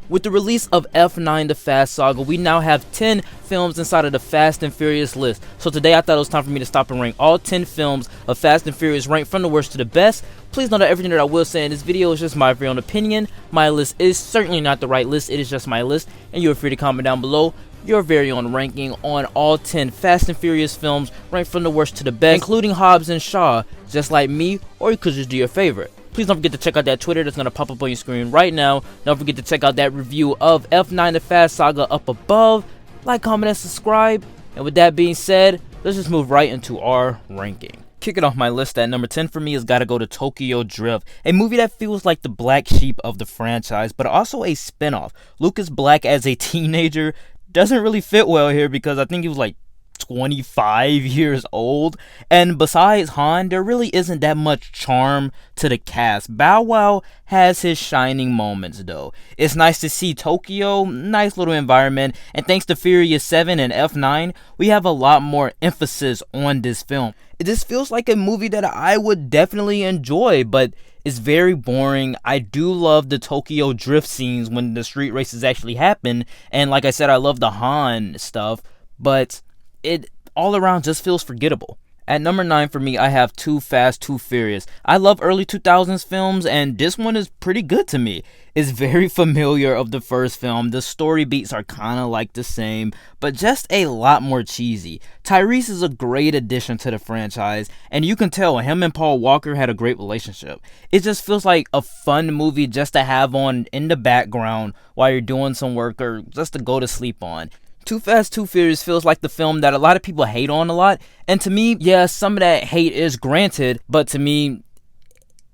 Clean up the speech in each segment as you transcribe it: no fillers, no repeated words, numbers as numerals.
With the release of F9 The Fast Saga, we now have 10 films inside of the Fast and Furious list. So today I thought it was time for me to stop and rank all 10 films of Fast and Furious, ranked from the worst to the best. Please know that everything that I will say in this video is just my very own opinion. My list is certainly not the right list, it is just my list, and you are free to comment down below your very own ranking on all 10 Fast and Furious films, ranked from the worst to the best, including Hobbs and Shaw, just like me, or you could just do your favorite. Please don't forget to check out that Twitter that's going to pop up on your screen right now. Don't forget to check out that review of F9 The Fast Saga up above. Like, comment, and subscribe. And with that being said, let's just move right into our ranking. Kicking off my list at number 10 for me has got to go to Tokyo Drift, a movie that feels like the black sheep of the franchise, but also a spinoff. Lucas Black as a teenager doesn't really fit well here because I think he was like 25 years old, and besides Han, there really isn't that much charm to the cast. Bow Wow has his shining moments though. It's nice to see Tokyo, nice little environment, and thanks to Furious 7 and F9, we have a lot more emphasis on this film. This feels like a movie that I would definitely enjoy, but it's very boring. I do love the Tokyo Drift scenes when the street races actually happen, and like I said, I love the Han stuff, but it all around just feels forgettable. At number 9 for me, I have Too Fast, Too Furious. I love early 2000s films, and this one is pretty good to me. It's very familiar of the first film. The story beats are kind of like the same, but just a lot more cheesy. Tyrese is a great addition to the franchise, and you can tell him and Paul Walker had a great relationship. It just feels like a fun movie just to have on in the background while you're doing some work or just to go to sleep on. Too Fast, Too Furious feels like the film that a lot of people hate on a lot, and to me, yeah, some of that hate is granted, but to me,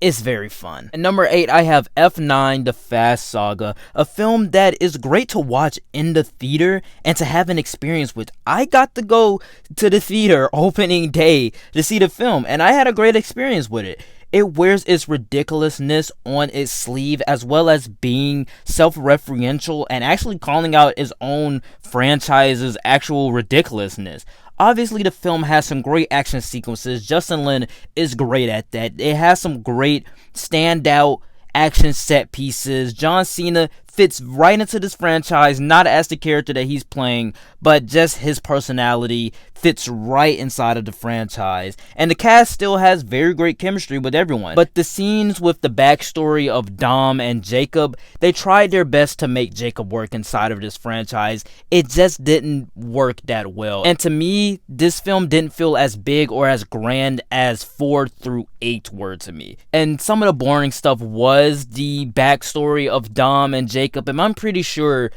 it's very fun. At number 8, I have F9 The Fast Saga, a film that is great to watch in the theater and to have an experience with. I got to go to the theater opening day to see the film, and I had a great experience with it. It wears its ridiculousness on its sleeve, as well as being self-referential and actually calling out its own franchise's actual ridiculousness. Obviously, the film has some great action sequences. Justin Lin is great at that. It has some great standout action set pieces. John Cena fits right into this franchise, not as the character that he's playing, but just his personality fits right inside of the franchise. And the cast still has very great chemistry with everyone. But the scenes with the backstory of Dom and Jacob, they tried their best to make Jacob work inside of this franchise. It just didn't work that well. And to me, this film didn't feel as big or as grand as 4 through 8 were to me. And some of the boring stuff was the backstory of Dom and Jacob, and I'm pretty sure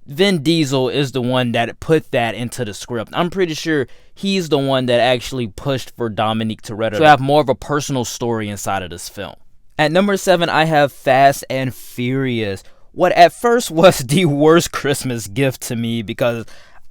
Vin Diesel is the one that put that into the script. I'm pretty sure he's the one that actually pushed for Dominique Toretto to have more of a personal story inside of this film. At number 7, I have Fast and Furious. What at first was the worst Christmas gift to me, because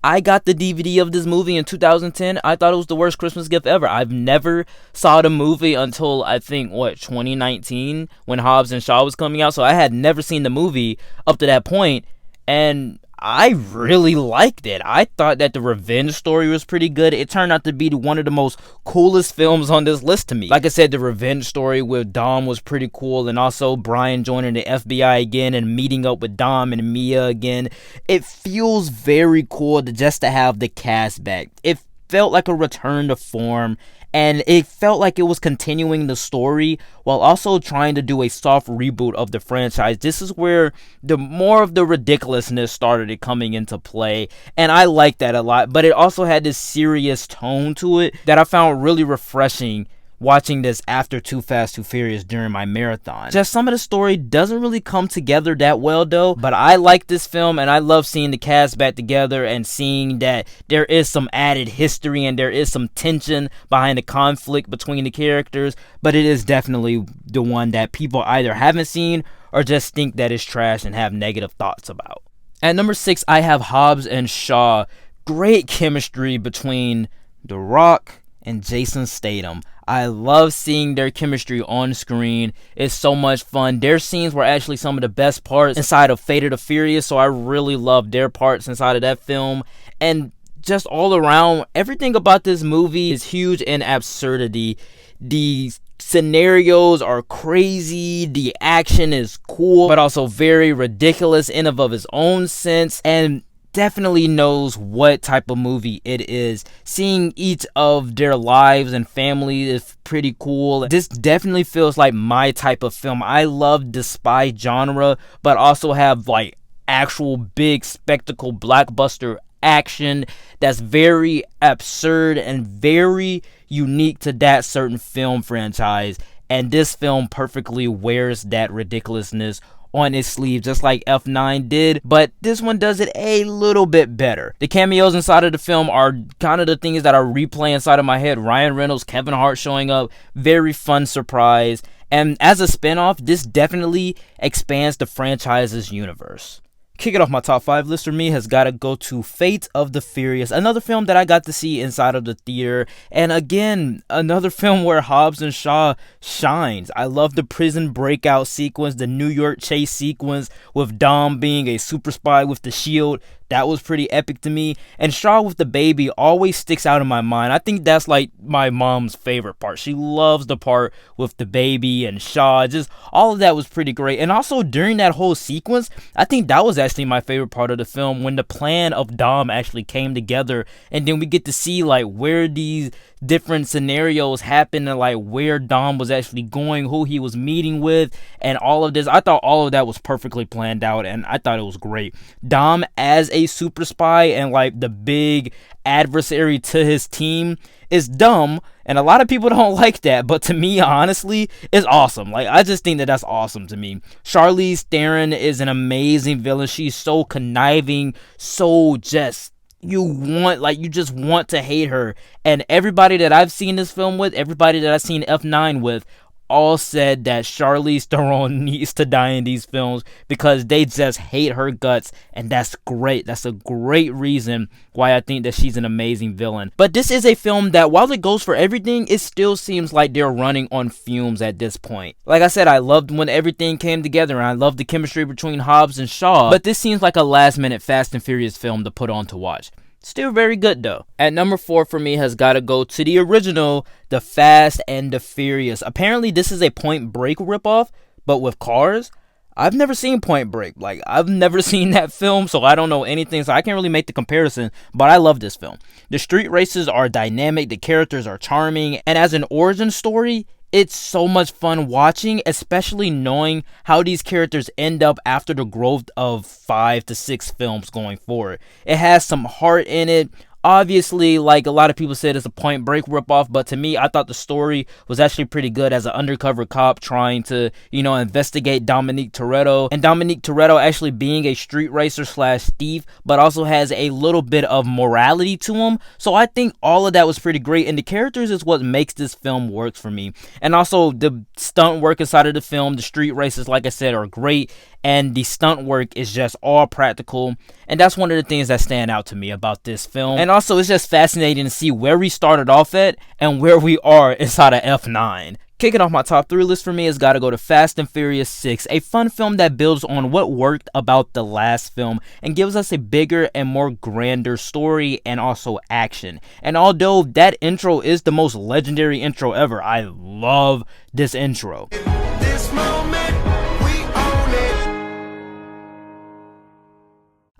I got the DVD of this movie in 2010. I thought it was the worst Christmas gift ever. I've never saw the movie until I think 2019 when Hobbs and Shaw was coming out. So I had never seen the movie up to that point, and I really liked it. I thought that the revenge story was pretty good. It turned out to be one of the most coolest films on this list to me. Like I said, the revenge story with Dom was pretty cool, and also Brian joining the FBI again and meeting up with Dom and Mia again. It feels very cool just to have the cast back. It felt like a return to form, and it felt like it was continuing the story while also trying to do a soft reboot of the franchise. This is where the more of the ridiculousness started coming into play, and I like that a lot, but it also had this serious tone to it that I found really refreshing watching this after Too Fast, Too Furious during my marathon. Just some of the story doesn't really come together that well though, but I like this film, and I love seeing the cast back together and seeing that there is some added history and there is some tension behind the conflict between the characters, but it is definitely the one that people either haven't seen or just think that it's trash and have negative thoughts about. At number 6, I have Hobbs and Shaw. Great chemistry between The Rock and Jason Statham. I love seeing their chemistry on screen. It's so much fun. Their scenes were actually some of the best parts inside of Fate of the Furious, so I really loved their parts inside of that film. And just all around, everything about this movie is huge in absurdity. The scenarios are crazy, the action is cool, but also very ridiculous in and of its own sense, and definitely knows what type of movie it is. Seeing each of their lives and family is pretty cool. This definitely feels like my type of film. I love the spy genre, but also have like actual big spectacle blockbuster action that's very absurd and very unique to that certain film franchise, and this film perfectly wears that ridiculousness on its sleeve, just like F9 did, but this one does it a little bit better. The cameos inside of the film are kind of the things that are replaying inside of my head. Ryan Reynolds, Kevin Hart showing up, very fun surprise, and as a spinoff, this definitely expands the franchise's universe. Kicking off my top 5 list for me has got to go to Fate of the Furious, another film that I got to see inside of the theater, and again, another film where Hobbs and Shaw shines. I love the prison breakout sequence, the New York chase sequence with Dom being a super spy with the shield. That was pretty epic to me, and Shaw with the baby always sticks out in my mind. I think that's like my mom's favorite part. She loves the part with the baby and Shaw. Just all of that was pretty great, and also during that whole sequence, I think that was actually my favorite part of the film, when the plan of Dom actually came together, and then we get to see like where these different scenarios happen and like where Dom was actually going, who he was meeting with, and all of this. I thought all of that was perfectly planned out, and I thought it was great. Dom as a super spy and like the big adversary to his team is dumb, and a lot of people don't like that, but to me, honestly, it's awesome. Like, I just think that that's awesome to me. Charlize Theron is an amazing villain. She's so conniving, so just you just want to hate her. And everybody that I've seen this film with, everybody that I've seen F9 with, all said that Charlize Theron needs to die in these films because they just hate her guts, and that's great. That's a great reason why I think that she's an amazing villain. But this is a film that, while it goes for everything, it still seems like they're running on fumes at this point. Like I said, I loved when everything came together, and I loved the chemistry between Hobbs and Shaw, but this seems like a last-minute Fast and Furious film to put on to watch. Still very good though. At number 4 for me has got to go to the original, The Fast and the Furious. Apparently this is a Point Break ripoff, but with cars. I've never seen Point Break. Like, I've never seen that film, so I don't know anything, so I can't really make the comparison, but I love this film. The street races are dynamic, the characters are charming, and as an origin story, it's so much fun watching, especially knowing how these characters end up after the growth of 5 to 6 films going forward. It has some heart in it. Obviously, like a lot of people said, it's a Point Break ripoff, but to me, I thought the story was actually pretty good as an undercover cop trying to, investigate Dominique Toretto. And Dominique Toretto actually being a street racer / thief, but also has a little bit of morality to him. So I think all of that was pretty great, and the characters is what makes this film work for me. And also, the stunt work inside of the film, the street races, like I said, are great. And the stunt work is just all practical. And that's one of the things that stand out to me about this film. And also, it's just fascinating to see where we started off at and where we are inside of F9. Kicking off my top 3 list for me has got to go to Fast and Furious 6, a fun film that builds on what worked about the last film and gives us a bigger and more grander story and also action. And although that intro is the most legendary intro ever, I love this intro. This moment, we own it.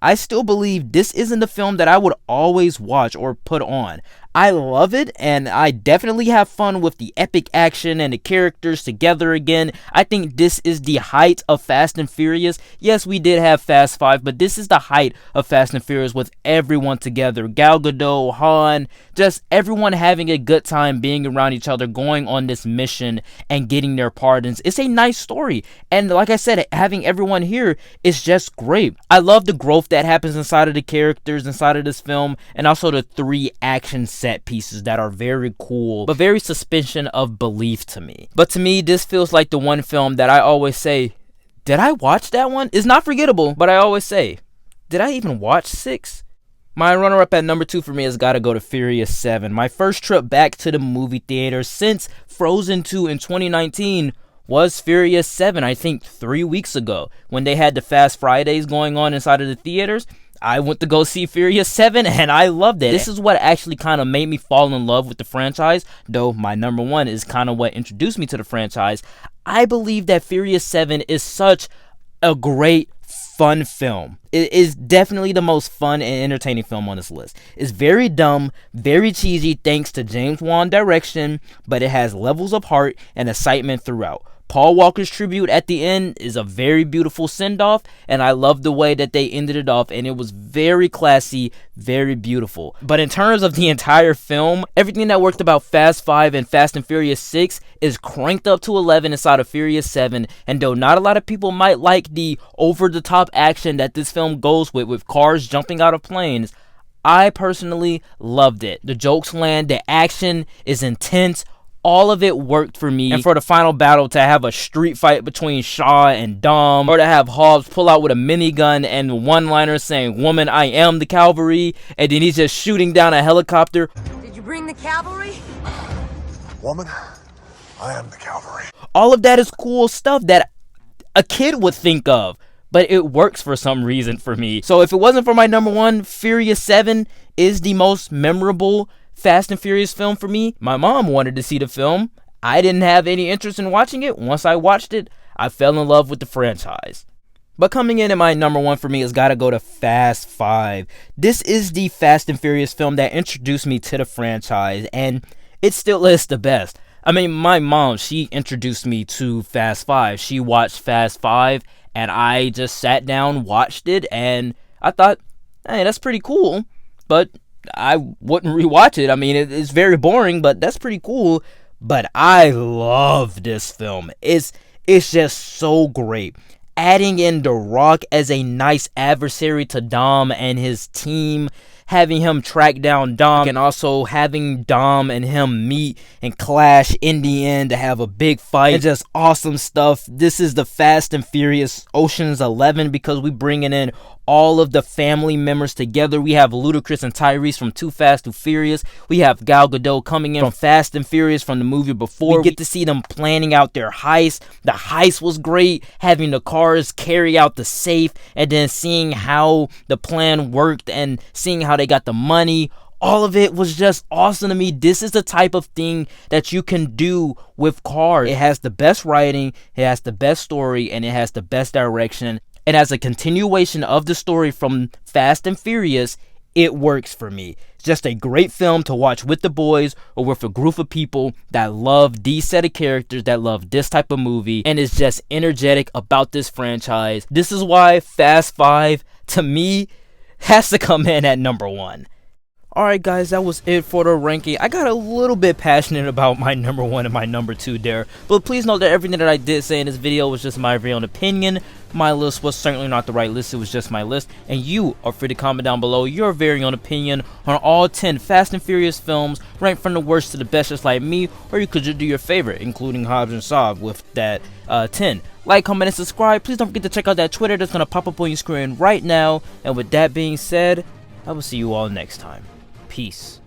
I still believe this isn't the film that I would always watch or put on. I love it, and I definitely have fun with the epic action and the characters together again. I think this is the height of Fast and Furious. Yes, we did have Fast 5, but this is the height of Fast and Furious with everyone together. Gal Gadot, Han, just everyone having a good time being around each other, going on this mission and getting their pardons. It's a nice story, and like I said, having everyone here is just great. I love the growth that happens inside of the characters inside of this film, and also the 3 action set pieces that are very cool, but very suspension of belief to me. But to me, this feels like the one film that I always say, did I watch that one? It's not forgettable, but I always say, did I even watch 6? My runner-up at number 2 for me has got to go to Furious 7. My first trip back to the movie theater since Frozen 2 in 2019 was Furious 7, I think 3 weeks ago, when they had the Fast Fridays going on inside of the theaters. I went to go see Furious 7 and I loved it. This is what actually kind of made me fall in love with the franchise, though my number one is kind of what introduced me to the franchise. I believe that Furious 7 is such a great, fun film. It is definitely the most fun and entertaining film on this list. It's very dumb, very cheesy thanks to James Wan direction, but it has levels of heart and excitement throughout. Paul Walker's tribute at the end is a very beautiful send-off, and I love the way that they ended it off, and it was very classy, very beautiful. But in terms of the entire film, everything that worked about Fast 5 and Fast and Furious 6 is cranked up to 11 inside of Furious 7, and though not a lot of people might like the over-the-top action that this film goes with cars jumping out of planes, I personally loved it. The jokes land, the action is intense, all of it worked for me. And for the final battle, to have a street fight between Shaw and Dom, or to have Hobbs pull out with a minigun and one-liner saying, "Woman, I am the cavalry," and then he's just shooting down a helicopter. Did you bring the cavalry? Woman, I am the cavalry. All of that is cool stuff that a kid would think of, but it works for some reason for me. So if it wasn't for my number one, Furious 7 is the most memorable Fast and Furious film for me. My mom wanted to see the film. I didn't have any interest in watching it. Once I watched it, I fell in love with the franchise. But coming in at my number one for me has got to go to Fast 5. This is the Fast and Furious film that introduced me to the franchise, and it still is the best. I mean, my mom, she introduced me to Fast 5. She watched Fast 5, and I just sat down, watched it, and I thought, hey, that's pretty cool, but I wouldn't rewatch it. I mean, it's very boring, but that's pretty cool. But I love this film. It's just so great. Adding in The Rock as a nice adversary to Dom and his team, having him track down Dom, and also having Dom and him meet and clash in the end to have a big fight, and just awesome stuff. This is the Fast and Furious Ocean's 11 because we bringing in all of the family members together. We have Ludacris and Tyrese from Too Fast, Too Furious. We have Gal Gadot coming in from Fast and Furious from the movie before. We get to see them planning out their heist. The heist was great, having the cars carry out the safe, and then seeing how the plan worked and seeing how they got the money. All of it was just awesome to me. This is the type of thing that you can do with cars. It has the best writing, it has the best story, and it has the best direction. And as a continuation of the story from Fast and Furious, it works for me. It's just a great film to watch with the boys or with a group of people that love these set of characters, that love this type of movie, and is just energetic about this franchise. This is why Fast 5, to me, has to come in at number one. Alright guys, that was it for the ranking. I got a little bit passionate about my number one and my number two there, but please note that everything that I did say in this video was just my very own opinion. My list was certainly not the right list, it was just my list, and you are free to comment down below your very own opinion on all 10 Fast and Furious films, ranked from the worst to the best just like me, or you could just do your favorite, including Hobbs and Saga with that 10. Like, comment, and subscribe. Please don't forget to check out that Twitter that's going to pop up on your screen right now, and with that being said, I will see you all next time. Peace.